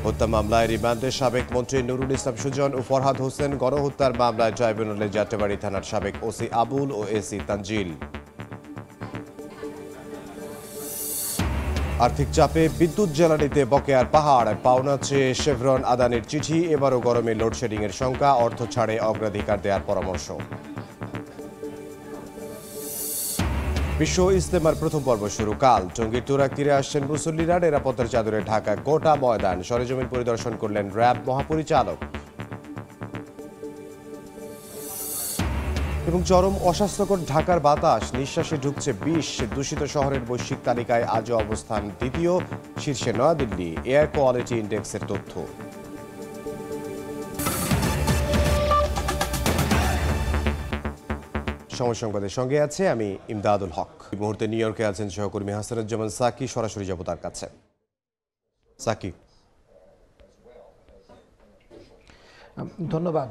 হত্যা মামলায় রিমান্ডে সাবেক মন্ত্রী নুরুল ইসলাম সুজন ও ফরহাদ হোসেন, গণহত্যার মামলায় ট্রাইব্যুনালে যাত্রাবাড়ী থানার সাবেক ওসি আবুল ও এসি তানজিল। আর্থিক চাপে বিদ্যুৎ জ্বালানিতে বকেয়ার পাহাড়, পাওনা চেয়ে শেভরন আদানির চিঠি, এবারও গরমে লোডশেডিং এর শঙ্কা, অর্থ ছাড়ে অগ্রাধিকার দেওয়ার পরামর্শ। বিশ্ব ইজতেমার প্রথম পর্ব শুরু কাল। টঙ্গীর তুরাগ তীরে আসছেন মুসল্লিরা, নিরাপত্তার চাদরে ঢাকা গোটা ময়দান। সরেজমিন পরিদর্শন করলেন র্যাব মহাপরিচালক। এবং চরম অস্বাস্থ্যকর ঢাকার বাতাস, নিঃশ্বাসে ঢুকছে বিষ। দূষিত শহরের বৈশ্বিক তালিকায় আজও অবস্থান দ্বিতীয়, শীর্ষে নয়াদিল্লি। এয়ার কোয়ালিটি ইন্ডেক্সের তথ্য। সময় সংবাদের সঙ্গে আছে আমি ইমদাদুল হক। এই মুহূর্তে নিউ ইয়র্কে আছেন সহকর্মী হাসানুজ্জামান সাকি। সরাসরি যাব তার কাছে। সাকি, ধন্যবাদ।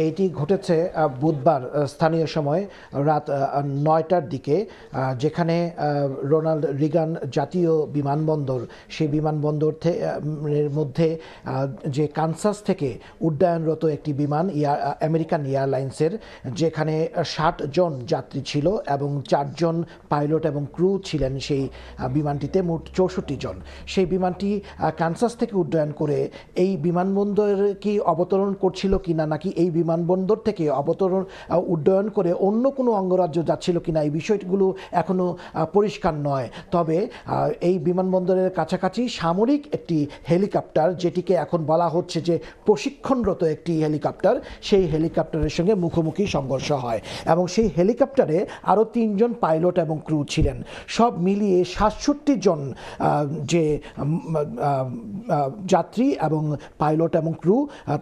এইটি ঘটেছে বুধবার স্থানীয় সময় রাত ৯টার দিকে, যেখানে রোনাল্ড রিগান জাতীয় বিমানবন্দর, সেই বিমানবন্দর এর মধ্যে যে কানসাস থেকে উড্ডয়নরত একটি বিমান আমেরিকান এয়ারলাইন্সের, যেখানে ৬০ জন যাত্রী ছিল এবং ৪ জন পাইলট এবং ক্রু ছিলেন সেই বিমানটিতে, মোট ৬৪ জন। সেই বিমানটি কানসাস থেকে উড্ডয়ন করে এই বিমানবন্দরে কি অবতরণ করছিল কিনা, নাকি এই বিমানবন্দর থেকে উড্ডয়ন করে অন্য কোনো অঙ্গরাজ্য যাচ্ছিল কিনা, এই বিষয়গুলো এখনও পরিষ্কার নয়। তবে এই বিমানবন্দরের কাছাকাছি সামরিক একটি হেলিকপ্টার, যেটিকে এখন বলা হচ্ছে যে প্রশিক্ষণরত একটি হেলিকপ্টার, সেই হেলিকপ্টারের সঙ্গে মুখোমুখি সংঘর্ষ হয় এবং সেই হেলিকপ্টারে আরও ৩ জন পাইলট এবং ক্রু ছিলেন। সব মিলিয়ে ৬৭ জন যে যাত্রী এবং পাইলট এবং ক্রু,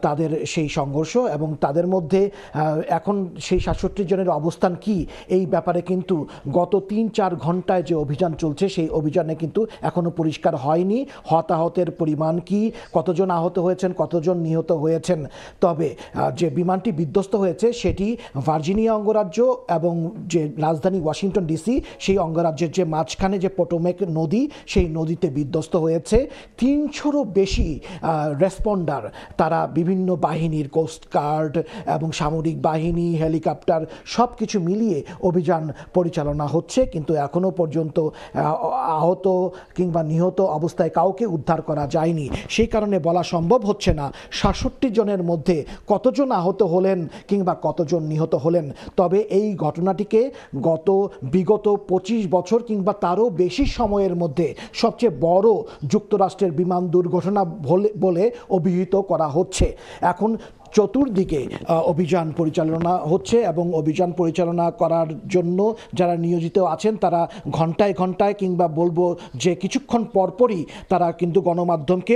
তাদের সেই সংঘর্ষ এবং তাদের মধ্যে এখন সেই ৬৭ জনের অবস্থান কি, এই ব্যাপারে কিন্তু গত ৩-৪ ঘন্টায় যে অভিযান চলছে, সেই অভিযানে কিন্তু এখনও পরিষ্কার হয়নি হতাহতের পরিমাণ কি, কতজন আহত হয়েছেন, কতজন নিহত হয়েছেন। তবে যে বিমানটি বিধ্বস্ত হয়েছে সেটি ভার্জিনিয়া অঙ্গরাজ্য এবং যে রাজধানী ওয়াশিংটন ডিসি, সেই অঙ্গরাজ্যের যে মাঝখানে যে পোটোমেক নদী, সেই নদীতে বিধ্বস্ত হয়েছে। ৩০০রও বেশি রেসপন্ডার, তারা বিভিন্ন বাহিনীর, কোস্টগার্ড এবং সামরিক বাহিনী, হেলিকপ্টার, সব কিছু মিলিয়ে অভিযান পরিচালনা হচ্ছে, কিন্তু এখনও পর্যন্ত আহত কিংবা নিহত অবস্থায় কাউকে উদ্ধার করা যায়নি। সেই কারণে বলা সম্ভব হচ্ছে না ৬৭ জনের মধ্যে কতজন আহত হলেন কিংবা কতজন নিহত হলেন। তবে এই ঘটনাটিকে বিগত ২৫ বছর কিংবা তারও বেশি সময়ের মধ্যে সবচেয়ে বড় যুক্তরাষ্ট্রের বিমান দুর্ঘটনা বলে অভিহিত করা হচ্ছে। এখন চতুর্দিকে অভিযান পরিচালনা হচ্ছে এবং অভিযান পরিচালনা করার জন্য যারা নিয়োজিত আছেন, তারা ঘন্টায় ঘন্টায় কিংবা বলবো যে কিছুক্ষণ পরপরই তারা কিন্তু গণমাধ্যমকে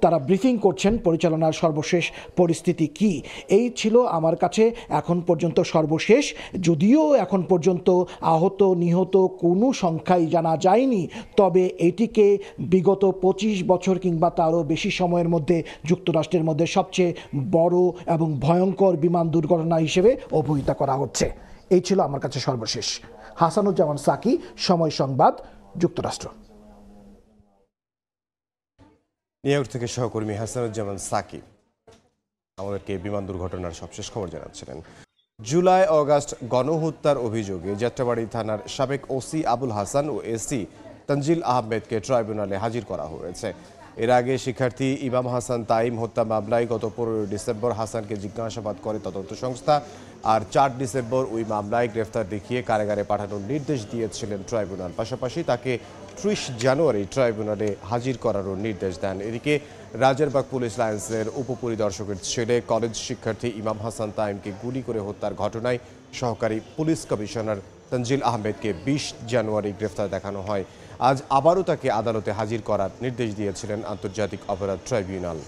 তারা ব্রিফিং করছেন পরিচালনার সর্বশেষ পরিস্থিতি কি। এই ছিল আমার কাছে এখন পর্যন্ত সর্বশেষ, যদিও এখন পর্যন্ত আহত নিহত কোনো সংখ্যাই জানা যায়নি। তবে এটিকে বিগত ২৫ বছর কিংবা তারও বেশি সময়ের মধ্যে যুক্তরাষ্ট্রের মধ্যে সবচেয়ে বড় এবং ভয়ঙ্কর বিমান দুর্ঘটনা হিসেবে অভিহিত করা হচ্ছে। এই ছিল আমার কাছে সর্বশেষ। হাসানুজ্জামান সাকি, সময় সংবাদ, যুক্তরাষ্ট্র। নিউ ইয়র্ক থেকে সহকর্মী হাসানুজ্জামান সাকি আমাদেরকে বিমান দুর্ঘটনার সবশেষ খবর জানাচ্ছিলেন। জুলাই অগাস্ট গণহত্যার অভিযোগে যাত্রাবাড়ী থানার সাবেক ওসি আবুল হাসান ও এসি তানজিল আহমেদকে ট্রাইব্যুনালে হাজির করা হয়েছে। এর আগে শিক্ষার্থী ইমাম হাসান তাইম হত্যা মামলায় গত ১৫ ডিসেম্বর হাসানকে জিজ্ঞাসাবাদ করে তদন্ত সংস্থা, আর ৪ ডিসেম্বর ওই মামলায় গ্রেফতার দেখিয়ে কারাগারে পাঠানোর নির্দেশ দিয়েছিলেন ট্রাইব্যুনাল। পাশাপাশি তাকে ৩০ জানুয়ারি ট্রাইব্যুনালে হাজির করারও নির্দেশ দেন। এদিকে রাজারবাগ পুলিশ লাইন্সের উপপরিদর্শকের ছেলে কলেজ শিক্ষার্থী ইমাম হাসান তাইমকে গুলি করে হত্যার ঘটনায় সহকারী পুলিশ কমিশনার তানজিল আহমেদকে ২০ জানুয়ারি গ্রেফতার দেখানো হয়। আজ আবারও তাকে আদালতে হাজির করার নির্দেশ দিয়েছিলেন আন্তর্জাতিক অপরাধ ট্রাইব্যুনাল।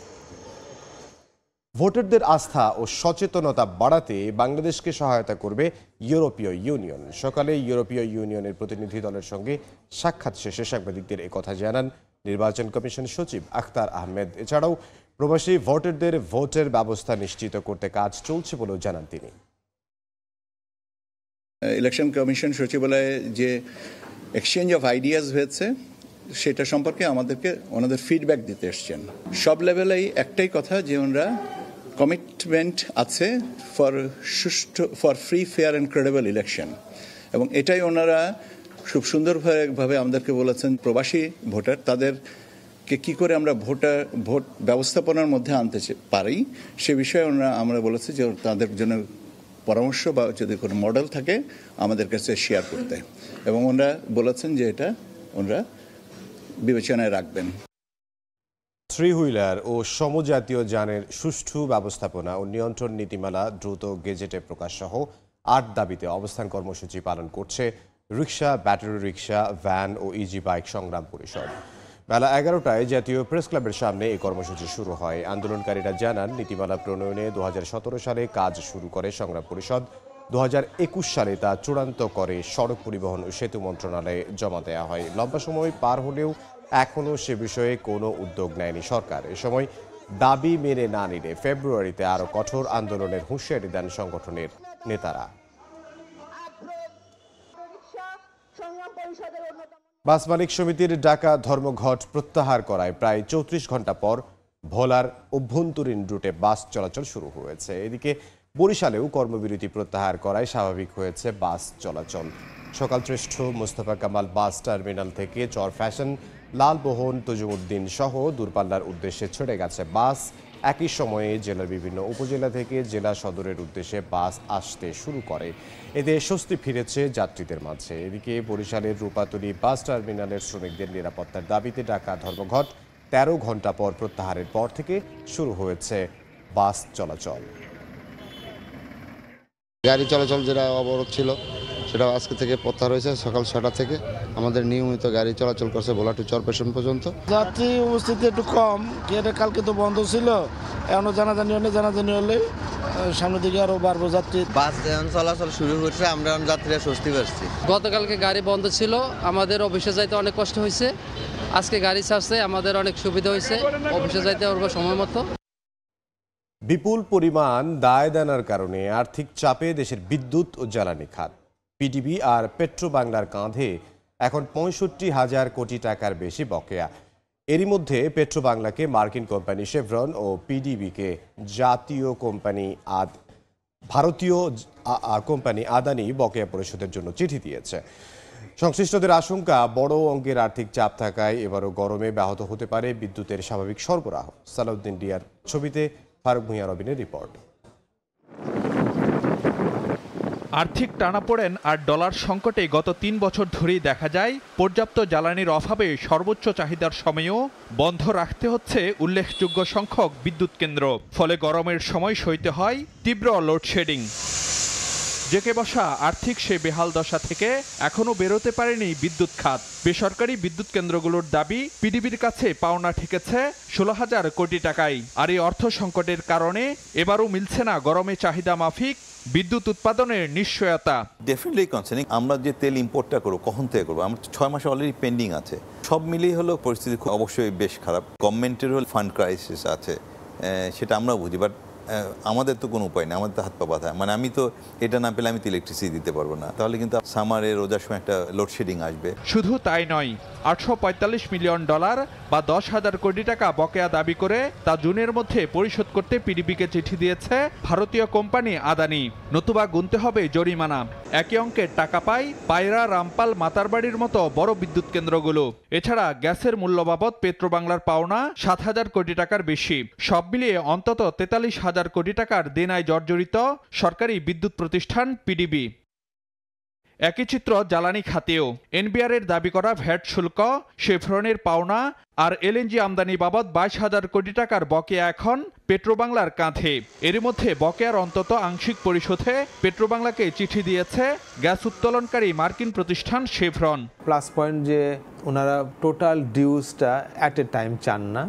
ভোটারদের আস্থা ও সচেতনতা বাড়াতে বাংলাদেশকে সহায়তা করবে ইউরোপীয় ইউনিয়ন। সকালে ইউরোপীয় ইউনিয়নের প্রতিনিধি দলের সঙ্গে সাক্ষাৎ শেষে সাংবাদিকদের একথা জানান নির্বাচন কমিশন সচিব আখতার আহমেদ। এছাড়াও প্রবাসী ভোটারদের ভোটের ব্যবস্থা নিশ্চিত করতে কাজ চলছে বলেও জানান তিনি। ইলেকশন কমিশন সচিবালয়ে যে এক্সচেঞ্জ অফ আইডিয়াস হয়েছে, সেটা সম্পর্কে আমাদেরকে ওনাদের ফিডব্যাক দিতে এসছেন। সব লেভেলেই একটাই কথা যে ওনারা কমিটমেন্ট আছে for free fair and credible election, এবং এটাই ওনারা খুব সুন্দরভাবে আমাদেরকে বলেছেন। প্রবাসী ভোটার তাদেরকে কি করে আমরা ভোট ব্যবস্থাপনার মধ্যে আনতে পারি সে বিষয়ে আমরা বলেছি যে তাদের জন্য পরামর্শ বা যদি কোনো মডেল থাকে আমাদের কাছে শেয়ার করতে, এবং ওনারা বলেছেন যে এটা ওনারা বিবেচনায় রাখবেন। থ্রি হুইলার ও সমজাতীয় যানের সুষ্ঠু ব্যবস্থাপনা ও নিয়ন্ত্রণ নীতিমালা দ্রুত গেজেটে প্রকাশ সহ ৮ দাবিতে অবস্থান কর্মসূচি পালন করছে রিকশা, ব্যাটারি রিকশা, ভ্যান ও ইজি বাইক সংগ্রাম পরিষদ। বেলা ১১টায় জাতীয় প্রেস ক্লাবের সামনে এই কর্মসূচি শুরু হয়। আন্দোলনকারীরা জানান, নীতিমালা প্রণয়নে ২০১৭ সালে কাজ শুরু করে সংগ্রাম পরিষদ, ২০২১ সালে তা চূড়ান্ত করে সড়ক পরিবহন ও সেতু মন্ত্রণালয়ে জমা দেওয়া হয়। লম্বা সময় পার হলেও এখনও সে বিষয়ে কোনো উদ্যোগ নেয়নি সরকার। এ সময় দাবি মেনে না নিলে ফেব্রুয়ারিতে আরও কঠোর আন্দোলনের হুঁশিয়ারি দেন সংগঠনের নেতারা। বাস মালিক সমিতির ডাকা ধর্মঘট প্রত্যাহার করায় প্রায় ৩৪ ঘন্টা পর ভোলার অভ্যন্তরীণ রুটে বাস চলাচল শুরু হয়েছে। এদিকে বরিশালেও কর্মবিরতি প্রত্যাহার করায় স্বাভাবিক হয়েছে বাস চলাচল। সকালশ্রেষ্ঠ, মোস্তফা কামাল বাস টার্মিনাল থেকে চর ফ্যাশন, লালমোহন, তজুমুদ্দিন সহ দূরপাল্লার উদ্দেশ্যে ছেড়ে গেছে বাস। একই সময়ে জেলার বিভিন্ন উপজেলা থেকে জেলা সদরের উদ্দেশ্যে বাস আসতে শুরু করে। এতে স্বস্তি ফিরেছে যাত্রীদের মাঝে। এদিকে বরিশালের রূপাতলী বাস টার্মিনালের শ্রমিকদের নিরাপত্তার দাবিতে ডাকা ধর্মঘট ১৩ ঘন্টা পর প্রত্যাহারের পর থেকে শুরু হয়েছে বাস চলাচল। গাড়ি চলাচল যেটা অবরোধ ছিল সেটা আজকে থেকে প্রত্যাহার হয়েছে। সকাল ৬টা থেকে আমাদের নিয়মিত গাড়ি চলাচল করছে ভোলা টু চর ফ্যাশন পর্যন্ত। যাত্রী উপস্থিতি একটু কম, কালকে তো বন্ধ ছিল, এখনো জানাজানি হলে সামনের দিকে আরো বাড়বো যাত্রী। বাস এখন চলাচল শুরু হচ্ছে, আমরা যাত্রীরা স্বস্তি পাচ্ছি। গতকালকে গাড়ি বন্ধ ছিল, আমাদের অফিসে যাইতে অনেক কষ্ট হয়েছে। আজকে গাড়ি ছাড়ছে, আমাদের অনেক সুবিধা হয়েছে, অফিসে যাইতে পারবো সময় মতো। বিপুল পরিমাণ দায় দেনার কারণে আর্থিক চাপে দেশের বিদ্যুৎ ও জ্বালানি খাত। পিডিবি আর পেট্রোবাংলার কাঁধে এখন ৬৫,০০০ কোটি টাকার বেশি বকেয়া। এরই মধ্যে পেট্রোবাংলাকে মার্কিন কোম্পানি শেভরন ও পিডিবিকে ভারতীয় কোম্পানি আদানি বকেয়া পরিশোধের জন্য চিঠি দিয়েছে। সংশ্লিষ্টদের আশঙ্কা, বড় অঙ্কের আর্থিক চাপ থাকায় এবারও গরমে ব্যাহত হতে পারে বিদ্যুতের স্বাভাবিক সরবরাহ। সালাউদ্দিন ডিয়ার ছবিতে ফারুক ভূঁইয়া রবিনের রিপোর্ট। আর্থিক টানাপোড়েন আর ডলার সংকটে গত ৩ বছর ধরেই দেখা যায় পর্যাপ্ত জ্বালানির অভাবে সর্বোচ্চ চাহিদার সময়েও বন্ধ রাখতে হচ্ছে উল্লেখযোগ্য সংখ্যক বিদ্যুৎ কেন্দ্র। ফলে গরমের সময় সইতে হয় তীব্র লোডশেডিং। জেঁকে বসা আর্থিক সে বেহাল দশা থেকে এখনও বেরোতে পারেনি বিদ্যুৎ খাত। বেসরকারি বিদ্যুৎ কেন্দ্রগুলোর দাবি, পিডিবির কাছে পাওনা ঠেকেছে ১৬,০০০ কোটি টাকায়। আর এই অর্থ সংকটের কারণে এবারও মিলছে না গরমে চাহিদা মাফিক বিদ্যুৎ উৎপাদনের নিশ্চয়তা। Definitely concerning. আমরা যে তেল ইম্পোর্টটা করবো কখন থেকে করবো, আমার 6 মাস অলরেডি পেন্ডিং আছে। সব মিলিয়ে হলো পরিস্থিতি অবশ্যই বেশ খারাপ। গভর্নমেন্টের হল ফান্ড ক্রাইসিস আছে, সেটা আমরাও বুঝি, বাট আমাদের তো কোনো উপায় নেই, আমাদের তো হাত পা বাঁধা। মানে আমি তো এটা না পেলে আমি তো ইলেকট্রিসিটি দিতে পারবো না, তাহলে কিন্তু সামারে রোজার সময় একটা লোডশেডিং আসবে। শুধু তাই নয়, ৮৪৫ মিলিয়ন ডলার বা ১০,০০০ কোটি টাকা বকেয়া দাবি করে তা জুনের মধ্যে পরিশোধ করতে পিডিবিকে চিঠি দিয়েছে ভারতীয় কোম্পানি আদানি। নতুবা গুনতে হবে জরিমানা। একই অঙ্কের টাকা পায় পায়রা, রামপাল, মাতারবাড়ির মতো বড় বিদ্যুৎ কেন্দ্রগুলো। এছাড়া গ্যাসের মূল্য বাবদ পেট্রোবাংলার পাওনা ৭,০০০ কোটি টাকার বেশি। সব মিলিয়ে অন্তত ৪৩,০০০ কোটি টাকার দেনায় জর্জরিত সরকারি বিদ্যুৎ প্রতিষ্ঠান পিডিবি। একই চিত্র জ্বালানি খাতেও। এনবিআরের দাবি করা ভ্যাট শুল্ক, শেভরনের পাওনা আর এলএনজি আমদানি বাবদ ২২,০০০ কোটি টাকার বকেয়া এখন পেট্রোবাংলার কাঁধে। এর মধ্যে বকেয়ার অন্তত আংশিক পরিশোধে পেট্রোবাংলাকে চিঠি দিয়েছে গ্যাস উত্তোলনকারী মার্কিন প্রতিষ্ঠান শেভরন। প্লাস পয়েন্ট যে ওনারা টোটাল ডিউজটা অ্যাট এ টাইম চান না,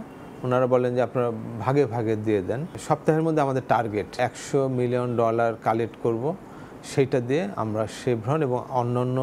ওনারা বলেন যে আপনারা ভাগে ভাগে দিয়ে দেন। সপ্তাহের মধ্যে আমাদের টার্গেট $100 মিলিয়ন কালেক্ট করব, সেইটা দিয়ে আমরা শেভরন এবং অন্যান্য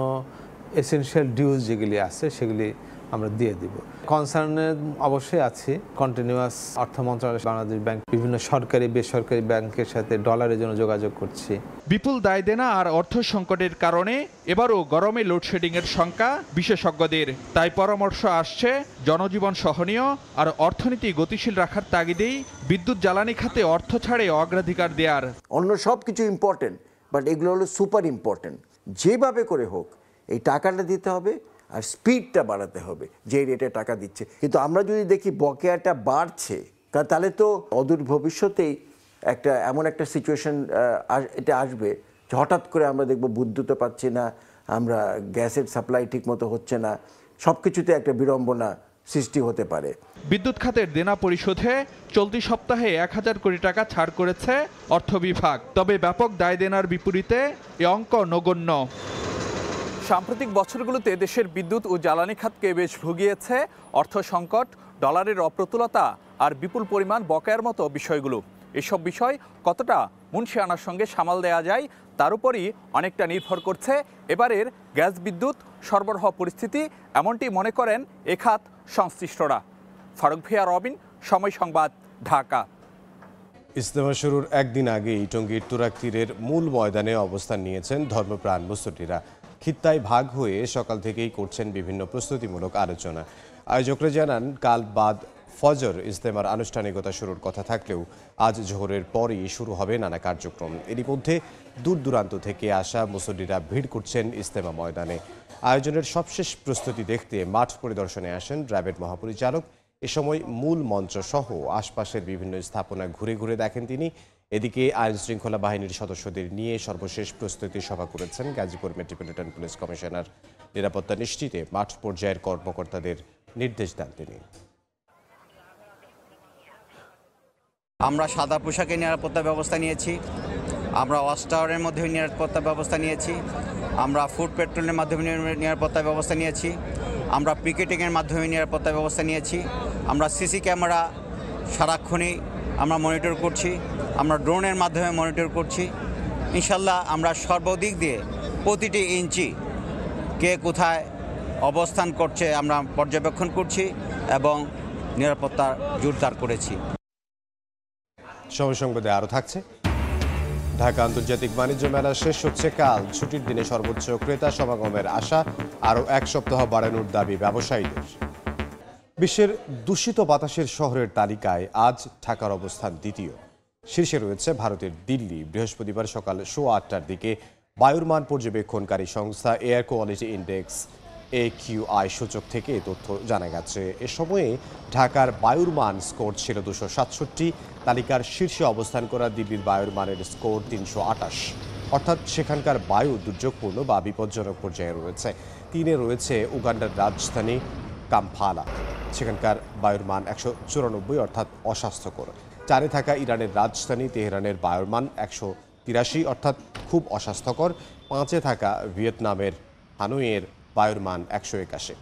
এসেনশিয়াল ডিউজ যেগুলি আছে সেগুলি আমরা দিয়ে দিব। কনসার্নে অবশ্যই আছে। কন্টিনিউয়াস অর্থ মন্ত্রণালয়, বাংলাদেশ ব্যাংক, বিভিন্ন সরকারি বেসরকারি ব্যাংকের সাথে ডলারের জন্য যোগাযোগ করছি। বিপুল দায় দেনা আর অর্থ সংকটের কারণে এবারও গরমে লোডশেডিংয়ের শঙ্কা বিশেষজ্ঞদের। তাই পরামর্শ আসছে জনজীবন সহনীয় আর অর্থনীতি গতিশীল রাখার তাগিদেই বিদ্যুৎ জ্বালানি খাতে অর্থ ছাড়ে অগ্রাধিকার দেওয়ার। অন্য সব কিছু ইম্পর্টেন্ট, বাট এগুলো হলো সুপার ইম্পর্টেন্ট। যেভাবে করে হোক এই টাকাটা দিতে হবে আর স্পিডটা বাড়াতে হবে যে রেটে টাকা দিচ্ছে। কিন্তু আমরা যদি দেখি বকেয়াটা বাড়ছে, তাহলে তো অদূর ভবিষ্যতেই এমন একটা সিচুয়েশন এটা আসবে যে হঠাৎ করে আমরা দেখব বিদ্যুৎও পাচ্ছি না, আমরা গ্যাসের সাপ্লাই ঠিক মতো হচ্ছে না, সব কিছুতে একটা বিড়ম্বনা সৃষ্টি হতে পারে। বিদ্যুৎ খাতের দেনা পরিশোধে চলতি সপ্তাহে 1000 কোটি টাকা ছাড় করেছে অর্থ বিভাগ। তবে ব্যাপক দায় দেনার বিপরীতে এ অঙ্ক নগণ্য। সাম্প্রতিক বছরগুলোতে দেশের বিদ্যুৎ ও জ্বালানি খাতকে বেশ ভুগিয়েছে অর্থ সংকট, ডলারের অপ্রতুলতা আর বিপুল পরিমাণ বকেয়ার মতো বিষয়গুলো। এসব বিষয় কতটা মুনশিয়ানার সঙ্গে সামাল দেয়া যায় তার উপরই অনেকটা নির্ভর করছে এবারের গ্যাস বিদ্যুৎ সরবরাহ পরিস্থিতি, এমনটি মনে করেন এ খাত সংশ্লিষ্টরা। ফারুক ভিয়া, রবিন, সময় সংবাদ, ঢাকা। ইজতেমা শুরুর একদিন আগেই টঙ্গীর তুরাগ তীরের মূল ময়দানে অবস্থান নিয়েছেন ধর্মপ্রাণ মুসল্লিরা। খিত্তায় ভাগ হয়ে সকাল থেকেই করছেন বিভিন্ন প্রস্তুতিমূলক আলোচনা। আয়োজকরা জানান, কাল বাদ ফজর ইজতেমার আনুষ্ঠানিকতা শুরুর কথা থাকলেও আজ জোহরের পরই শুরু হবে নানা কার্যক্রম। এরই মধ্যে দূর দূরান্ত থেকে আসা মুসল্লিরা ভিড় করছেন ইজতেমা ময়দানে। আয়োজনের সবশেষ প্রস্তুতি দেখতে মাঠ পরিদর্শনে আসেন র্যাবের মহাপরিচালক। এ সময় মূল মঞ্চ সহ আশপাশের বিভিন্ন স্থাপনা ঘুরে ঘুরে দেখেন তিনি। এদিকে আইন শৃঙ্খলা বাহিনীর সদস্যদের নিয়ে সর্বশেষ প্রস্তুতি সভা করেছেন গাজীপুর মেট্রোপলিটন পুলিশ কমিশনার। নিরাপত্তা নিশ্চিতে মাঠ পর্যায়ের কর্মকর্তাদের নির্দেশ দেন তিনি। আমরা সাদা পোশাকে নিরাপত্তা ব্যবস্থা নিয়েছি, আমরা ওয়াচ টাওয়ারের মধ্যে নিরাপত্তা ব্যবস্থা নিয়েছি, আমরা ফুড পেট্রোলের মাধ্যমে নিরাপত্তা ব্যবস্থা নিয়েছি, আমরা পিকেটিংয়ের মাধ্যমে নিরাপত্তা ব্যবস্থা নিয়েছি, আমরা সিসি ক্যামেরা সারাক্ষণই আমরা মনিটর করছি, আমরা ড্রোনের মাধ্যমে মনিটর করছি। ইনশাল্লাহ আমরা সর্বদিক দিয়ে প্রতিটি ইঞ্চি কে কোথায় অবস্থান করছে আমরা পর্যবেক্ষণ করছি এবং নিরাপত্তা জোরদার করেছি। সময় সংবাদে আরও থাকছে। ঢাকা আন্তর্জাতিক বাণিজ্য মেলা শেষ হচ্ছে কাল। ছুটির দিনে সর্বোচ্চ ক্রেতা সমাগমের আশা, আরও এক সপ্তাহ বাড়ানোর দাবি ব্যবসায়ীদের। বিশ্বের দূষিত বাতাসের শহরের তালিকায় আজ ঢাকার অবস্থান দ্বিতীয়। শীর্ষে রয়েছে ভারতের দিল্লি। বৃহস্পতিবার সকাল 8:15টার দিকে বায়ুর মান পর্যবেক্ষণকারী সংস্থা এয়ার কোয়ালিটি ইন্ডেক্স AQI সূচক থেকে তথ্য জানা গেছে। এ সময়ে ঢাকার বায়ুর মান স্কোর ছিল 267। তালিকার শীর্ষে অবস্থান করা দিল্লির বায়ুর মানের স্কোর 328, অর্থাৎ সেখানকার বায়ু দুর্যোগপূর্ণ বা বিপজ্জনক পর্যায়ে রয়েছে। 3-এ রয়েছে উগান্ডার রাজধানী কাম্পালা, সেখানকার বায়ুর মান 194, অর্থাৎ অস্বাস্থ্যকর। 4-এ থাকা ইরানের রাজধানী তেহরানের বায়ুর মান 183, অর্থাৎ খুব অস্বাস্থ্যকর। 5-এ থাকা ভিয়েতনামের হানয়ের বায়ুর মান 181।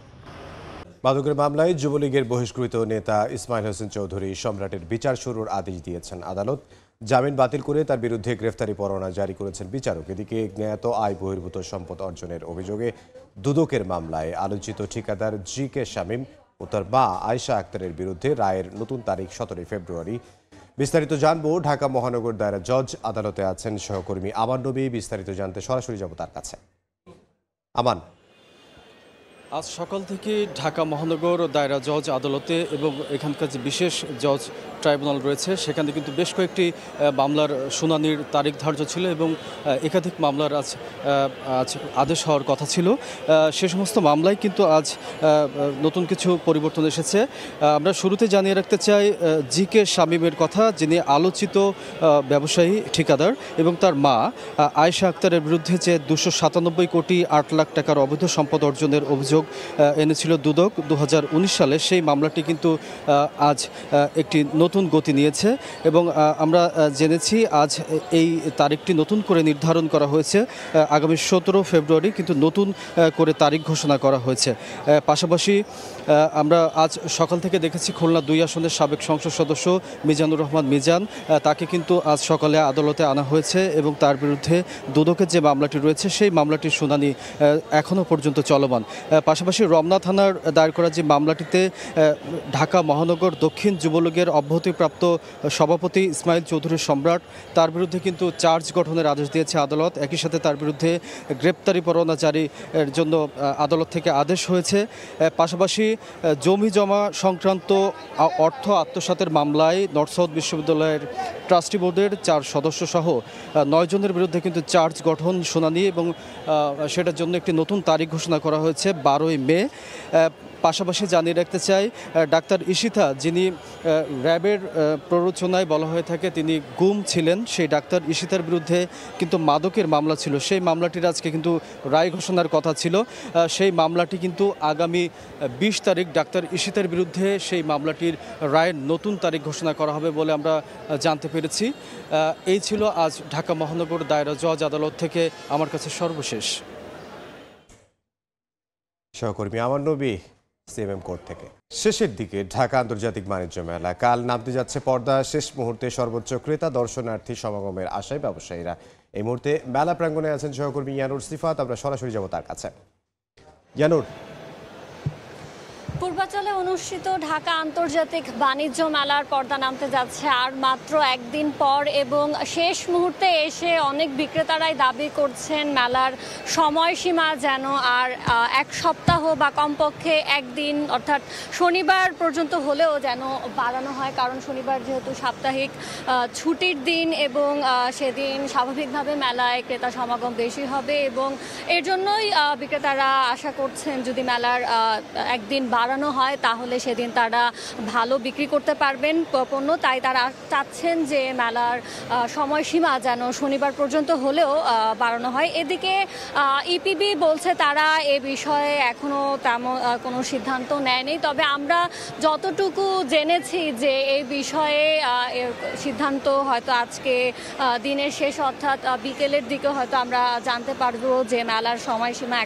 মাদকের মামলায় যুবলীগের বহিষ্কৃত নেতা ইসমাইল হোসেন চৌধুরী সম্রাটের বিচার শুরুর আদেশ দিয়েছেন আদালত। জামিন বাতিল করে তার বিরুদ্ধে গ্রেফতারি পরোয়ানা জারি করেছেন বিচারক। এদিকে জ্ঞাত আয় বহির্ভূত সম্পদ অর্জনের অভিযোগে দুদকের মামলায় আলোচিত ঠিকাদার GK শামীম ও তার মা আয়েশা আক্তারের বিরুদ্ধে রায়ের নতুন তারিখ 17 ফেব্রুয়ারি। বিস্তারিত জানবো, ঢাকা মহানগর দায়রা জজ আদালতে আছেন সহকর্মী আমান নবী। বিস্তারিত জানতে সরাসরি যাব তার কাছে। আমান, আজ সকাল থেকে ঢাকা মহানগর দায়রা জজ আদালতে এবং এখানকার যে বিশেষ জজ ট্রাইব্যুনাল রয়েছে সেখানে কিন্তু বেশ কয়েকটি মামলার শুনানির তারিখ ধার্য ছিল এবং একাধিক মামলার আজ আদেশ হওয়ার কথা ছিল। সে সমস্ত মামলায় কিন্তু আজ নতুন কিছু পরিবর্তন এসেছে। আমরা শুরুতে জানিয়ে রাখতে চাই GK শামীমের কথা, যিনি আলোচিত ব্যবসায়ী ঠিকাদার, এবং তার মা আয়েশা আক্তারের বিরুদ্ধে যে 297 কোটি 8 লাখ টাকার অবৈধ সম্পদ অর্জনের অভিযোগ এনেছিল দুদক 2019 সালে। সেই মামলাটি কিন্তু আজ একটি নতুন গতি নিয়েছে এবং আমরা জেনেছি আজ এই তারিখটি নতুন করে নির্ধারণ করা হয়েছে। আগামী 17 ফেব্রুয়ারি কিন্তু নতুন করে তারিখ ঘোষণা করা হয়েছে। পাশাপাশি আমরা আজ সকাল থেকে দেখেছি খুলনা 2 আসনের সাবেক সংসদ সদস্য মিজানুর রহমান মিজান, তাকে কিন্তু আজ সকালে আদালতে আনা হয়েছে এবং তার বিরুদ্ধে দুদকের যে মামলাটি রয়েছে সেই মামলাটির শুনানি এখনও পর্যন্ত চলমান। পাশাপাশি রমনা থানার দায়ের করা যে মামলাটিতে ঢাকা মহানগর দক্ষিণ যুবলীগের অব্যাহতিপ্রাপ্ত সভাপতি ইসমাইল চৌধুরী সম্রাট তার বিরুদ্ধে কিন্তু চার্জ গঠনের আদেশ দিয়েছে আদালত। একই সাথে তার বিরুদ্ধে গ্রেপ্তারি পরোয়ানা জারির জন্য আদালত থেকে আদেশ হয়েছে। পাশাপাশি জমি জমা সংক্রান্ত অর্থ আত্মসাতের মামলায় নর্থ সাউথ বিশ্ববিদ্যালয়ের ট্রাস্টি বোর্ডের 4 সদস্য সহ 9 জনের বিরুদ্ধে কিন্তু চার্জ গঠন শুনানি এবং সেটার জন্য একটি নতুন তারিখ ঘোষণা করা হয়েছে 12ই মে। পাশাপাশি জানিয়ে রাখতে চাই ডাক্তার ইশিতা যিনি র্যাবের প্ররোচনায় বলা হয়ে থাকে তিনি গুম ছিলেন, সেই ডাক্তার ইশিতার বিরুদ্ধে কিন্তু মাদকের মামলা ছিল। সেই মামলাটির আজকে কিন্তু রায় ঘোষণার কথা ছিল। সেই মামলাটি কিন্তু আগামী 20 তারিখ ডাক্তার ইশিতার বিরুদ্ধে সেই মামলাটির রায়ের নতুন তারিখ ঘোষণা করা হবে বলে আমরা জানতে পেরেছি। এই ছিল আজ ঢাকা মহানগর দায়রা জজ আদালত থেকে আমার কাছে সর্বশেষ। সহকর্মী আমার নবী সিএমএম কোর্ট থেকে। শেষের দিকে ঢাকা আন্তর্জাতিক বাণিজ্য মেলা কাল নামতে যাচ্ছে পর্দা। শেষ মুহূর্তে সর্বোচ্চ ক্রেতা দর্শনার্থী সমাগমের আশায় ব্যবসায়ীরা। এই মুহূর্তে মেলা প্রাঙ্গণে আছেন সহকর্মী ইয়ানুর সিফাত। আমরা সরাসরি যাব তার কাছে। ইয়ানুর, পূর্বাচলে অনুষ্ঠিত ঢাকা আন্তর্জাতিক বাণিজ্য মেলার পর্দা নামতে যাচ্ছে আর মাত্র একদিন পর, এবং শেষ মুহূর্তে এসে অনেক বিক্রেতারাই দাবি করছেন মেলার সময়সীমা যেন আর 1 সপ্তাহ বা কমপক্ষে একদিন অর্থাৎ শনিবার পর্যন্ত হলেও যেন বাড়ানো হয়, কারণ শনিবার যেহেতু সাপ্তাহিক ছুটির দিন এবং সেদিন স্বাভাবিকভাবে মেলায় ক্রেতা সমাগম বেশি হবে এবং এর জন্যই বিক্রেতারা আশা করছেন যদি মেলার একদিন বাড়ানো হয় তাহলে সেদিন তারা ভালো বিক্রি করতে পারবেন পণ্য। তাই তারা চাচ্ছেন যে মেলার সময়সীমা যেন শনিবার পর্যন্ত হলেও বাড়ানো হয়। এদিকে ইপিবি বলছে তারা এ বিষয়ে এখনও তেমন কোনো সিদ্ধান্ত নেয়নি, তবে আমরা যতটুকু জেনেছি যে এই বিষয়ে সিদ্ধান্ত হয়তো আজকে দিনের শেষ অর্থাৎ বিকেলের দিকে হয়তো আমরা জানতে পারবো যে মেলার সময়সীমা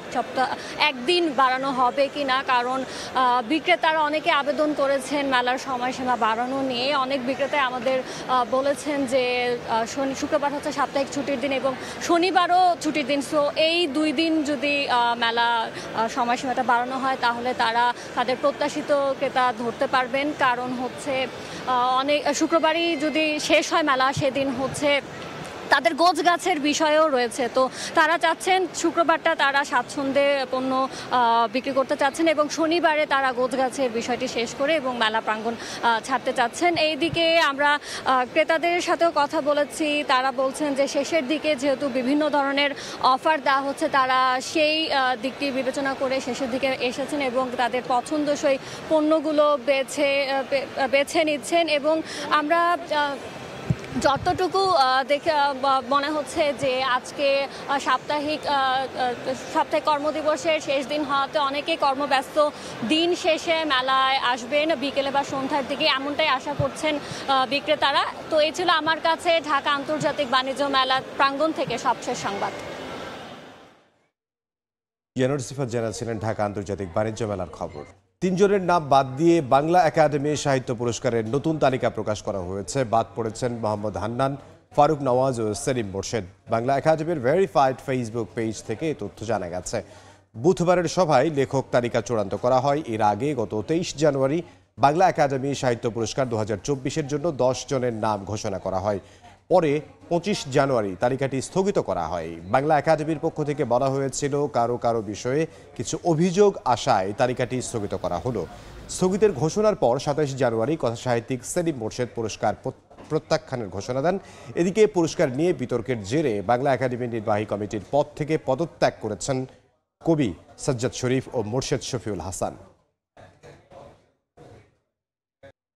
একদিন বাড়ানো হবে কিনা, কারণ বিক্রেতারা অনেকে আবেদন করেছেন মেলার সময়সীমা বাড়ানো নিয়ে। অনেক বিক্রেতাই আমাদের বলেছেন যে শুক্রবার হচ্ছে সাপ্তাহিক ছুটির দিন এবং শনিবারও ছুটির দিন, সো এই 2 দিন যদি মেলা সময়সীমাটা বাড়ানো হয় তাহলে তারা তাদের প্রত্যাশিত ক্রেতা ধরতে পারবেন। কারণ হচ্ছে অনেক শুক্রবারই যদি শেষ হয় মেলা সেদিন হচ্ছে তাদের গোছ গাছের বিষয়েও রয়েছে, তো তারা চাচ্ছেন শুক্রবারটা তারা স্বাচ্ছন্দ্যে পণ্য বিক্রি করতে চাচ্ছেন এবং শনিবারে তারা গোছ গাছের বিষয়টি শেষ করে এবং মেলা প্রাঙ্গণ ছাড়তে চাচ্ছেন। এইদিকে আমরা ক্রেতাদের সাথেও কথা বলেছি, তারা বলছেন যে শেষের দিকে যেহেতু বিভিন্ন ধরনের অফার দেওয়া হচ্ছে তারা সেই দিকটি বিবেচনা করে শেষের দিকে এসেছেন এবং তাদের পছন্দসই পণ্যগুলো বেছে নিচ্ছেন। এবং আমরা যতটুকু দেখে মনে হচ্ছে যে আজকে সাপ্তাহিক কর্মদিবসের শেষ দিন হওয়াতে অনেকেই কর্মব্যস্ত দিন শেষে মেলায় আসবেন বিকেলে বা সন্ধ্যার দিকে, এমনটাই আশা করছেন বিক্রেতারা। তো এই ছিল আমার কাছে ঢাকা আন্তর্জাতিক বাণিজ্য মেলা প্রাঙ্গণ থেকে সবশেষ সংবাদ। ইয়ানুর সিফাত জানাচ্ছিলেন ঢাকা আন্তর্জাতিক বাণিজ্য মেলার খবর। 3 জনের নাম বাদ দিয়ে বাংলা একাডেমি সাহিত্য পুরস্কারের নতুন তালিকা প্রকাশ করা হয়েছে। বাদ পড়েছেন মোহাম্মদ হান্নান, ফারুক নওয়াজ ও সেলিম মোর্শেদ। বাংলা একাডেমির ভেরিফাইড ফেসবুক পেজ থেকে এই তথ্য জানা গেছে। বুধবারের সভায় লেখক তালিকা চূড়ান্ত করা হয়। এর আগে গত 23 জানুয়ারি বাংলা একাডেমি সাহিত্য পুরস্কার 2024-এর জন্য 10 জনের নাম ঘোষণা করা হয়। পরে 25 জানুয়ারি তালিকাটি স্থগিত করা হয়। বাংলা একাডেমির পক্ষ থেকে বলা হয়েছিল কারো বিষয়ে কিছু অভিযোগ আসায় তালিকাটি স্থগিত করা হলো। স্থগিতের ঘোষণার পর 27 জানুয়ারি কথাসাহিত্যিক সেলিম মোর্শেদ পুরস্কার প্রত্যাখ্যানের ঘোষণা দেন। এদিকে পুরস্কার নিয়ে বিতর্কের জেরে বাংলা একাডেমির নির্বাহী কমিটির পদ থেকে পদত্যাগ করেছেন কবি সাজ্জাদ শরীফ ও মোর্শেদ শফিউল হাসান।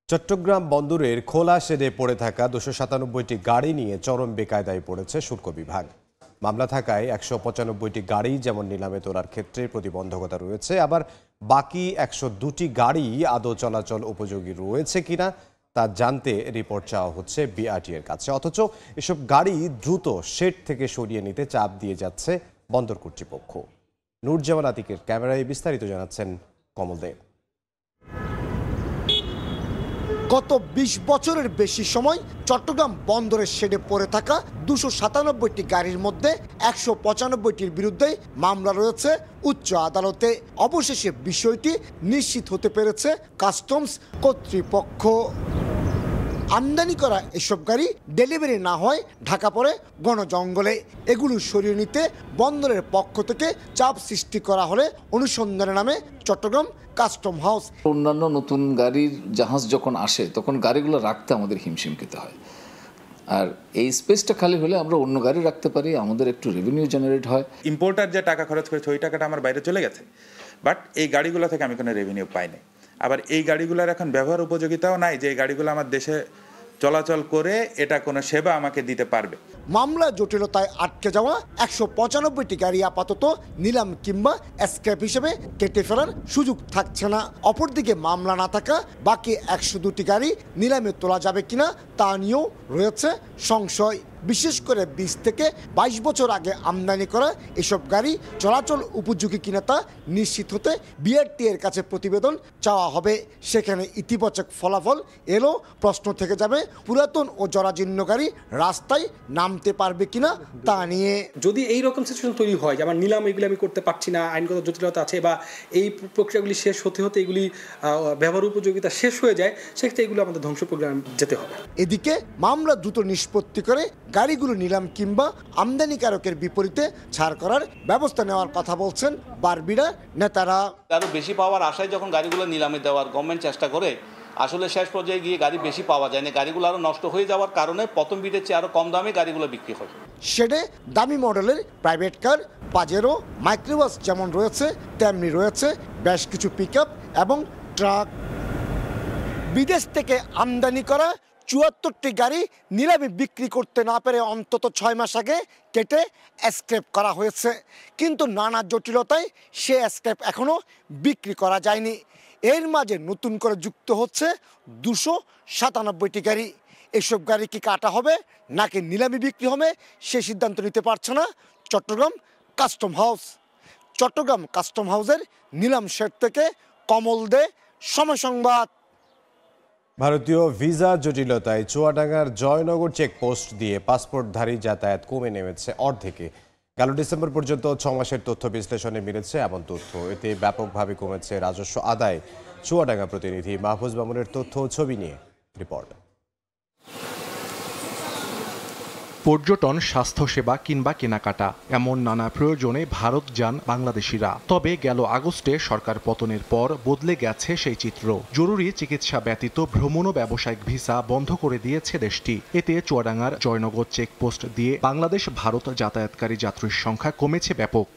চট্টগ্রাম বন্দরের খোলা শেডে পড়ে থাকা 297টি গাড়ি নিয়ে চরম বেকায়দায় পড়েছে শুল্ক বিভাগ। মামলা থাকায় 195টি গাড়ি যেমন নিলামে তোলার ক্ষেত্রে প্রতিবন্ধকতা রয়েছে, আবার বাকি 102টি গাড়ি আদৌ চলাচল উপযোগী রয়েছে কিনা তা জানতে রিপোর্ট চাওয়া হচ্ছে বিআরটিএর কাছে। অথচ এসব গাড়ি দ্রুত শেড থেকে সরিয়ে নিতে চাপ দিয়ে যাচ্ছে বন্দর কর্তৃপক্ষ। নূরজামান আতিকের ক্যামেরায় বিস্তারিত জানাচ্ছেন কমল দেব। গত ২০ বছরের বেশি সময় চট্টগ্রাম বন্দরের শেডে পড়ে থাকা ২৯৭টি গাড়ির মধ্যে ১৯৫টির বিরুদ্ধে মামলা রয়েছে উচ্চ আদালতে। অবশেষে বিষয়টি নিশ্চিত হতে পেরেছে কাস্টমস কর্তৃপক্ষ। আমদানি করা এসব গাড়ি ডেলিভারি না হয় ঢাকা পড়ে গণজঙ্গলে। এগুলো সরিয়ে নিতে বন্দরের পক্ষ থেকে চাপ সৃষ্টি করা হলে অনুসন্ধানের নামে চট্টগ্রাম কাস্টম হাউস। অন্যান্য নতুন গাড়ির জাহাজ যখন আসে তখন গাড়িগুলো রাখতে আমাদের হিমশিম খেতে হয়, আর এই স্পেসটা খালি হলে আমরা অন্য গাড়ি রাখতে পারি, আমাদের একটু রেভিনিউ জেনারেট হয়। ইম্পোর্টার যে টাকা খরচ করেছে ওই টাকাটা আমার বাইরে চলে গেছে, বাট এই গাড়িগুলো থেকে আমি কোনো রেভিনিউ পাইনি। আবার এই গাড়িগুলোর এখন ব্যবহার উপযোগিতাও নাই যে এই গাড়িগুলো আমার দেশে চলাচল করে এটা কোনো সেবা আমাকে দিতে পারবে। মামলা জটিলতায় আটকে যাওয়া ১৯৫টি গাড়ি আপাতত নিলাম কিংবা স্ক্র্যাপ হিসেবে কেটে ফেলার সুযোগ থাকছে না। অপরদিকে মামলা না থাকা বাকি ১০২টি গাড়ি নিলামে তোলা যাবে কিনা তা নিয়েও রয়েছে সংশয়। বিশেষ করে ২০ থেকে ২২ বছর আগে আমদানি করা এসব গাড়ি চলাচল উপযোগী কিনা তা নিশ্চিত হতে বিআরটি এর কাছে প্রতিবেদন চাওয়া হবে। সেখানে ইতিবাচক ফলাফল এলেও প্রশ্ন থেকে যাবে পুরাতন ও জরাজীর্ণ গাড়ি রাস্তায় নামতে পারবে কিনা তা নিয়ে। যদি এই রকম সিচুয়েশন তৈরি হয় যে আমার নিলাম এগুলি আমি করতে পারছি না, আইনগত জটিলতা আছে বা এই প্রক্রিয়াগুলি শেষ হতে হতে এগুলি ব্যবহার উপযোগিতা শেষ হয়ে যায়, সেক্ষেত্রে এগুলো আমাদের ধ্বংস প্রোগ্রাম যেতে হবে। এদিকে মামলা দ্রুত নিষ্পত্তি করে গাড়িগুলো নিলাম কিংবা আমদানিকারকের বিপরীতে ছাড় করার ব্যবস্থা নেওয়ার কথা বলছেন বারবিরা নেতারা। আরও বেশি পাওয়ার আশায় যখন গাড়িগুলো নিলামে দেওয়ার গভর্নমেন্ট চেষ্টা করে, আসলে শেষ পর্যায়ে গিয়ে গাড়ি বেশি পাওয়া যায় না, গাড়িগুলো আরও নষ্ট হয়ে যাওয়ার কারণে প্রথম বিটের চেয়ে আরও কম দামে গাড়িগুলো বিক্রি হয়। শেডে দামি মডেলের প্রাইভেট কার, পাজেরো, মাইক্রোবাস যেমন রয়েছে তেমনি রয়েছে বেশ কিছু পিকআপ এবং ট্রাক। বিদেশ থেকে আমদানি করা ৭৪টি গাড়ি নিলামে বিক্রি করতে না পেরে অন্তত ৬ মাস আগে কেটে স্ক্র্যাপ করা হয়েছে, কিন্তু নানা জটিলতায় সে স্ক্র্যাপ এখনও বিক্রি করা যায়নি। এর মাঝে নতুন করে যুক্ত হচ্ছে ২৯৭টি গাড়ি। এসব গাড়ি কি কাটা হবে নাকি নিলামে বিক্রি হবে সে সিদ্ধান্ত নিতে পারছে না Chittagong custom house. Chittagong custom হাউসের নিলাম শেড থেকে কমল দে, সময় সংবাদ। ভারতীয় ভিসা জটিলতায় চুয়াডাঙ্গার জয়নগর চেকপোস্ট দিয়ে পাসপোর্টধারী যাতায়াত কমে নেমেছে অর্ধেকে। গেল ডিসেম্বর পর্যন্ত ৬ মাসের তথ্য বিশ্লেষণে মিলেছে এমন তথ্য। এতে ব্যাপকভাবে কমেছে রাজস্ব আদায়। চুয়াডাঙ্গা প্রতিনিধি মাহফুজ মামুনের তথ্য ও ছবি নিয়ে রিপোর্ট। পর্যটন, স্বাস্থ্যসেবা কিংবা কেনাকাটা, এমন নানা প্রয়োজনে ভারত যান বাংলাদেশিরা। তবে গেল আগস্টে সরকার পতনের পর বদলে গেছে সেই চিত্র। জরুরি চিকিৎসা ব্যতীত ভ্রমণ ও ব্যবসায়িক ভিসা বন্ধ করে দিয়েছে দেশটি। এতে চুয়াডাঙ্গার জয়নগর চেকপোস্ট দিয়ে বাংলাদেশ ভারত যাতায়াতকারী যাত্রীর সংখ্যা কমেছে ব্যাপক।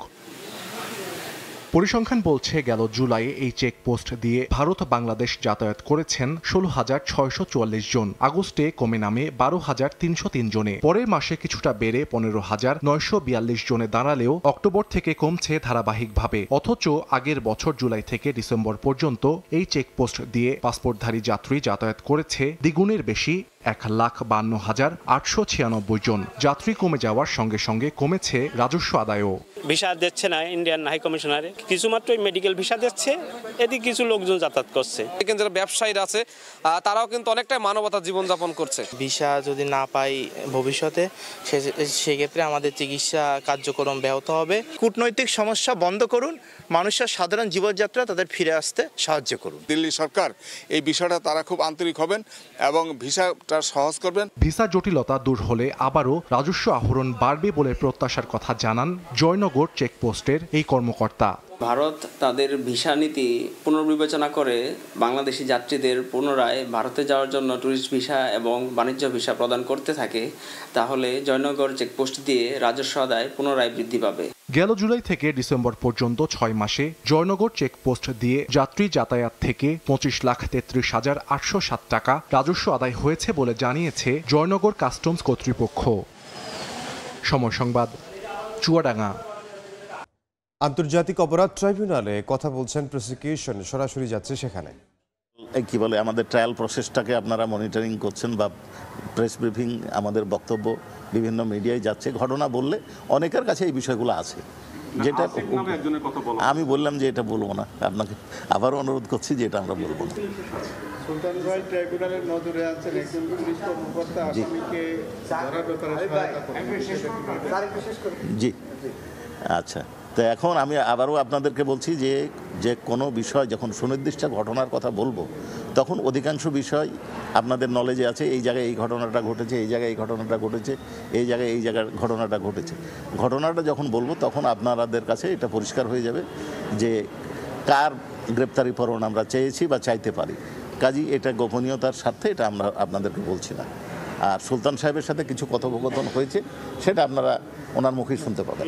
পরিসংখ্যান বলছে গেল জুলাইয়ে এই চেকপোস্ট দিয়ে ভারত বাংলাদেশ যাতায়াত করেছেন ১৬,৬৪৪ জন। আগস্টে কমে নামে ১২,৩০৩ জনে। পরের মাসে কিছুটা বেড়ে ১৫,৯৪২ জনে দাঁড়ালেও অক্টোবর থেকে কমছে ধারাবাহিকভাবে। অথচ আগের বছর জুলাই থেকে ডিসেম্বর পর্যন্ত এই চেকপোস্ট দিয়ে পাসপোর্টধারী যাত্রী যাতায়াত করেছে দ্বিগুণের বেশি ১,৫২,৮৯৬ জন। যাত্রী কমে যাওয়ার সঙ্গে সঙ্গে কমেছে রাজস্ব আদায়ও। ভিসা দিচ্ছে না ইন্ডিয়ান হাই কমিশনারে, কিছুমাত্র মেডিকেল ভিসা দিচ্ছে, এদিকে কিছু লোকজন যাতায়াত করছে। এখানে যারা ব্যবসায়ীরা আছে তারাও কিন্তু অনেকটাই মানবতার জীবনযাপন করছে। ভিসা যদি না পাই ভবিষ্যতে, সেক্ষেত্রে আমাদের চিকিৎসা কার্যক্রম ব্যাহত হবে। কূটনৈতিক সমস্যা বন্ধ করুন, মানুষের সাধারণ জীবনযাত্রা তাদের ফিরে আসতে সাহায্য করুন। দিল্লি সরকার এই বিষয়টা তারা খুব আন্তরিক হবেন এবং ভিসাটা সহজ করবেন। ভিসা জটিলতা দূর হলে আবারও রাজস্ব আহরণ বাড়বে বলে প্রত্যাশার কথা জানান জয়নগর চেকপোস্টের এই কর্মকর্তা। ভারত তাদের ভিসা নীতি পুনর্বিবেচনা করে বাংলাদেশি যাত্রীদের পুনরায় ভারতে যাওয়ার জন্য ট্যুরিস্ট ভিসা এবং বাণিজ্য ভিসা প্রদান করতে থাকে, তাহলে জয়নগর চেকপোস্ট দিয়ে রাজস্ব আদায় পুনরায় বৃদ্ধি পাবে। গেল জুলাই থেকে ডিসেম্বর পর্যন্ত ৬ মাসে জয়নগর চেকপোস্ট দিয়ে যাত্রী যাতায়াত থেকে ২৫,৩৩,৮০৭ টাকা রাজস্ব আদায় হয়েছে বলে জানিয়েছে জয়নগর কাস্টমস কর্তৃপক্ষ। সময় সংবাদ, চুয়াডাঙ্গা। আন্তর্জাতিক অপরাধ ট্রাইব্যুনালে কথা বলছেন প্রসিকিউশন, সরাসরি যাচ্ছে সেখানে। কি বলে আমাদের ট্রায়াল প্রসেসটাকে আপনারা মনিটরিং করছেন বা প্রেস ব্রিফিং, আমাদের বক্তব্য বিভিন্ন মিডিয়ায় যাচ্ছে। ঘটনা বললে অনেকের কাছে এই বিষয়গুলো আছে, যেটা আমি বললাম যে এটা বলবো না। আপনাকে আবারও অনুরোধ করছি যে এটা আমরা বলবো না। সুলতানগঞ্জ ট্রাইব্যুনালের নজরে আছেন একজন পুলিশ কর্মকর্তা আসামিকে ধরার ব্যাপারে সহায়তা করেন। জি, আচ্ছা। তো এখন আমি আবারও আপনাদেরকে বলছি যে কোনো বিষয় যখন সুনির্দিষ্ট ঘটনার কথা বলবো তখন অধিকাংশ বিষয় আপনাদের নলেজে আছে। এই জায়গায় এই ঘটনাটা ঘটেছে, এই জায়গায় এই ঘটনাটা ঘটেছে, এই জায়গায় এই জায়গার ঘটনাটা ঘটেছে। ঘটনাটা যখন বলবো তখন আপনাদের কাছে এটা পরিষ্কার হয়ে যাবে যে কার গ্রেপ্তারি পরোয়ানা আমরা চেয়েছি বা চাইতে পারি। কাজেই এটা গোপনীয়তার স্বার্থে এটা আমরা আপনাদেরকে বলছি না। আর সুলতান সাহেবের সাথে কিছু কথোপকথন হয়েছে সেটা আপনারা ওনার মুখেই শুনতে পাবেন।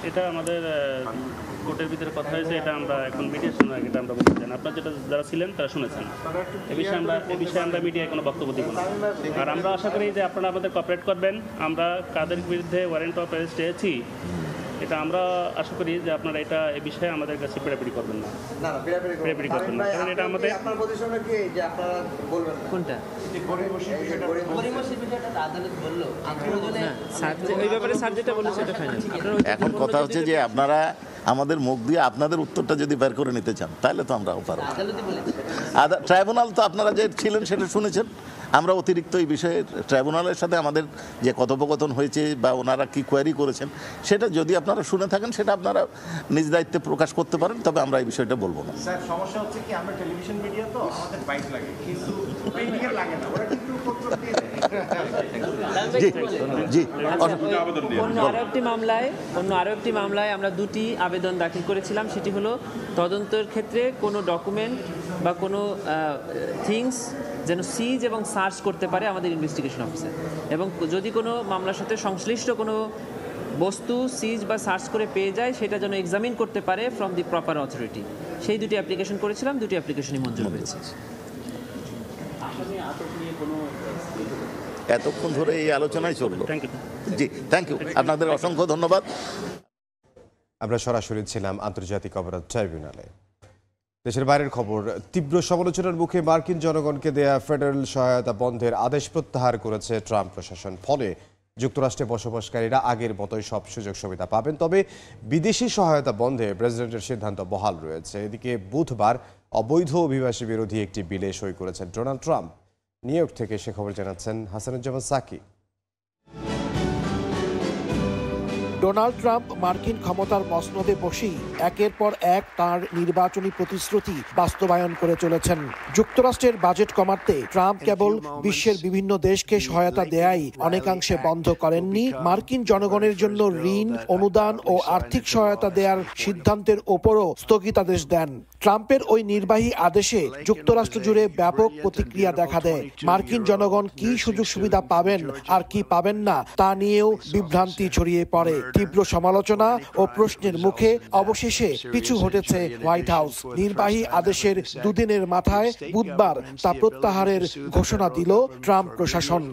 এটা আমাদের কোর্টের ভিতরে কথা হয়েছে, এটা আমরা এখন মিডিয়েশন এটা আমরা বলতে চাই না। আপনারা যেটা যারা ছিলেন তারা শুনেছেন। এ বিষয়ে আমরা মিডিয়ায় কোনো বক্তব্য দিব না। আর আমরা আশা করি যে আপনারা আমাদের কোঅপারেট করবেন। আমরা কাদের বিরুদ্ধে ওয়ারেন্ট অফ অ্যারেস্ট চেয়েছি এটা আমরা আশা করি যে আপনারা এটা এই বিষয়ে আমাদের কাছে পেড়াপিড়ি করবেন না, পেড়াপিড়ি করবেন না, কারণ এটা আমাদের আপনার পজিশনে কি যে আপনারা বলবেন না কোনটা এখন কথা হচ্ছে যে আপনারা আমাদের মুখ দিয়ে আপনাদের উত্তরটা যদি বের করে নিতে চান তাহলে তো আমরাও পারবো। ট্রাইব্যুনাল তো আপনারা যে ছিলেন সেটা শুনেছেন। আমরা অতিরিক্ত এই বিষয়ে ট্রাইব্যুনালের সাথে আমাদের যে কথোপকথন হয়েছে বা ওনারা কি কোয়ারি করেছেন সেটা যদি আপনারা শুনে থাকেন সেটা আপনারা নিজ দায়িত্বে প্রকাশ করতে পারেন, তবে আমরা এই বিষয়টা বলবো না। স্যার, সমস্যা হচ্ছে কি আমরা টেলিভিশন মিডিয়া তো আমাদের বাইক লাগে, কিন্তু প্রিন্টিং লাগে না, ওরা কিন্তু পত্র দিয়ে দেয়। জি, অন্য আরো একটি মামলায় আমরা দুটি আবেদন দাখিল করেছিলাম। সেটি হলো তদন্তের ক্ষেত্রে কোনো ডকুমেন্ট বা কোনো থিংস যেন সিজ এবং সার্চ করতে পারে আমাদের ইনভেস্টিগেশন অফিসার, এবং যদি কোনো মামলার সাথে সংশ্লিষ্ট কোনো বস্তু সিজ বা সার্চ করে পেয়ে যায় সেটা যেন এক্সামিন করতে পারে ফ্রম দি প্রপার অথরিটি। সেই দুটি অ্যাপ্লিকেশন করেছিলাম, দুটি অ্যাপ্লিকেশনই মঞ্জুর হয়েছে। এতক্ষণ ধরে এই আলোচনায় চললো। জি, থ্যাংক ইউ, আপনাদের অসংখ্য ধন্যবাদ। আমরা সরাসরি ছিলাম আন্তর্জাতিক অপরাধ ট্রাইব্যুনালে। দেশের বাইরের খবর, তীব্র সমালোচনার মুখে মার্কিন জনগণকে দেয়া ফেডারেল সহায়তা বন্ধের আদেশ প্রত্যাহার করেছে ট্রাম্প প্রশাসন। ফলে যুক্তরাষ্ট্রে বসবাসকারীরা আগের মতোই সব সুযোগ সুবিধা পাবেন, তবে বিদেশি সহায়তা বন্ধে প্রেসিডেন্টের সিদ্ধান্ত বহাল রয়েছে। এদিকে বুধবার অবৈধ অভিবাসী বিরোধী একটি বিলে সই করেছেন ডোনাল্ড ট্রাম্প। নিউ ইয়র্ক থেকে সে খবর জানাচ্ছেন হাসানুজ্জামান সাকি। ডোনাল্ড ট্রাম্প মার্কিন ক্ষমতার মসনদে বসেই একের পর এক তার নির্বাচনী প্রতিশ্রুতি বাস্তবায়ন করে চলেছেন। যুক্তরাষ্ট্রের বাজেট কমাতে ট্রাম্প কেবল বিশ্বের বিভিন্ন দেশকে সহায়তা দেয়াই অনেকাংশে বন্ধ করেননি, মার্কিন জনগণের জন্য ঋণ, অনুদান ও আর্থিক সহায়তা দেওয়ার সিদ্ধান্তের ওপরও স্থগিতাদেশ দেন। ট্রাম্পের ওই নির্বাহী আদেশে যুক্তরাষ্ট্র জুড়ে ব্যাপক প্রতিক্রিয়া দেখা দেয়। মার্কিন জনগণ কি সুযোগ সুবিধা পাবেন আর কি পাবেন না তা নিয়েও বিভ্রান্তি ছড়িয়ে পড়ে। তীব্র সমালোচনা ও প্রশ্নের মুখে অবশেষে পিছু হটেছে হোয়াইট হাউস। নির্বাহী আদেশের দুদিনের মাথায় বুধবার তা প্রত্যাহারের ঘোষণা দিল ট্রাম্প প্রশাসন।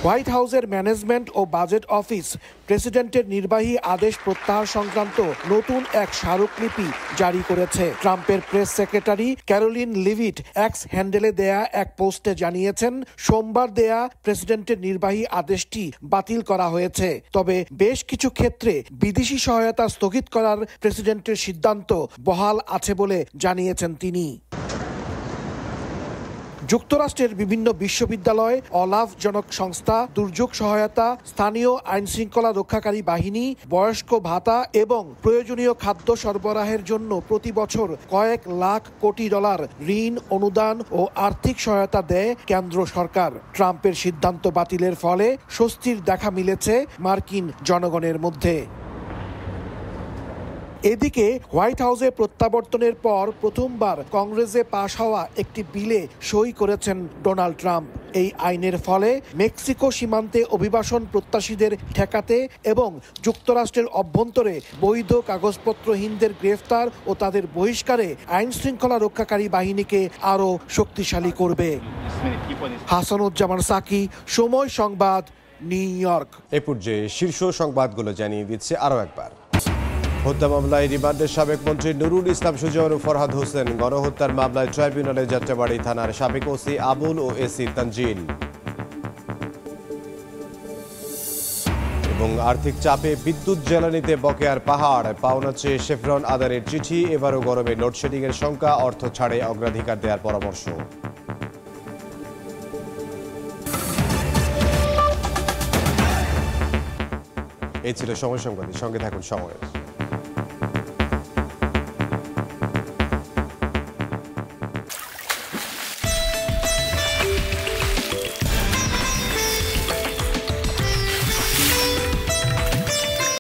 হোয়াইট হাউসের ম্যানেজমেন্ট ও বাজেট অফিস প্রেসিডেন্টের নির্বাহী আদেশ প্রত্যাহার সংক্রান্ত নতুন এক স্মারকলিপি জারি করেছে। ট্রাম্পের press secretary Karoline Leavitt x হ্যান্ডেলে দেয়া এক পোস্টে জানিয়েছেন, সোমবার দেয়া প্রেসিডেন্টের নির্বাহী আদেশটি বাতিল করা হয়েছে, তবে বেশ কিছু ক্ষেত্রে বিদেশি সহায়তা স্থগিত করার প্রেসিডেন্টের সিদ্ধান্ত বহাল আছে বলে জানিয়েছেন তিনি। যুক্তরাষ্ট্রের বিভিন্ন বিশ্ববিদ্যালয়, অলাভজনক সংস্থা, দুর্যোগ সহায়তা, স্থানীয় আইন শৃঙ্খলা রক্ষাকারী বাহিনী, বয়স্ক ভাতা এবং প্রয়োজনীয় খাদ্য সরবরাহের জন্য প্রতি বছর কয়েক লাখ কোটি ডলার ঋণ, অনুদান ও আর্থিক সহায়তা দেয় কেন্দ্র সরকার। ট্রাম্পের সিদ্ধান্ত বাতিলের ফলে স্বস্তির দেখা মিলেছে মার্কিন জনগণের মধ্যে। এদিকে হোয়াইট হাউসে প্রত্যাবর্তনের পর প্রথমবার কংগ্রেসে পাশ হওয়া একটি বিলে সই করেছেন ডোনাল্ড ট্রাম্প। এই আইনের ফলে মেক্সিকো সীমান্তে অভিবাসন প্রত্যাশীদের ঠেকাতে এবং যুক্তরাষ্ট্রের অভ্যন্তরে বৈধ কাগজপত্রহীনদের গ্রেফতার ও তাদের বহিষ্কারে আইন শৃঙ্খলা রক্ষাকারী বাহিনীকে আরও শক্তিশালী করবে। হাসানুজ্জামান সাকি, সময় সংবাদ, নিউ ইয়র্ক। এ পর্যায়ে শীর্ষ সংবাদগুলো জানিয়ে দিচ্ছে আরও একবার। হত্যা মামলায় রিমান্ডের সাবেক মন্ত্রী নুরুল ইসলাম সুজন ও ফরহাদ হোসেন, গণহত্যার মামলায় ট্রাইব্যুনালে যাত্রাবাড়ী থানার সাবেক ওসি আবুল ও এসি তানজিল। এবং আর্থিক চাপে বিদ্যুৎ জ্বালানিতে বকেয়ার পাহাড়, পাওনা চেয়ে শেভরন আদারের চিঠি, এবারও গরমে লোডশেডিং এর শঙ্কা, অর্থ ছাড়ে অগ্রাধিকার দেওয়ার পরামর্শ। এই ছিল সময় সংবাদের, সঙ্গে থাকুন সময়ের।